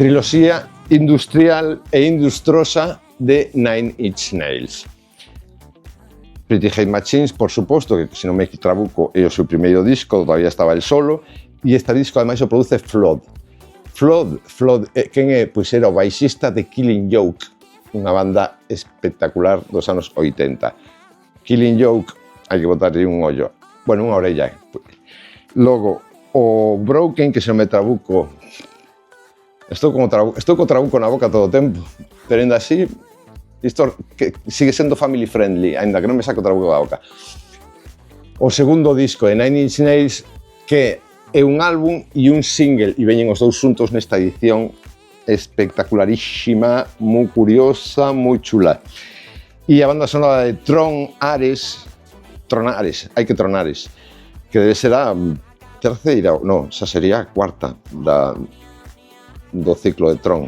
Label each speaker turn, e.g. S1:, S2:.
S1: Triloxía industrial e industrosa de Nine Inch Nails. Pretty Hate Machines, por suposto, que se non me trabuco é o seu primeiro disco, todavía estaba el solo, e este disco ademais o produce Flood. Flood, quen é? Pois era o baixista de Killing Joke, unha banda espectacular dos anos 80. Killing Joke, hai que botarlle un ollo, bueno, unha orella. Logo, o Broken, que se me trabuco, estou co trabuco na boca todo o tempo, pero ainda así, isto que sigue sendo family friendly, ainda que non me saco o trabuco da boca. O segundo disco de Nine Inch Nails, que é un álbum e un single, e veñen os dous xuntos nesta edición espectacularísima, moi curiosa, moi chula. E a banda sonora de Tronares, hai que Tronares, que debe ser a terceira, non, xa sería a cuarta do ciclo de Tron.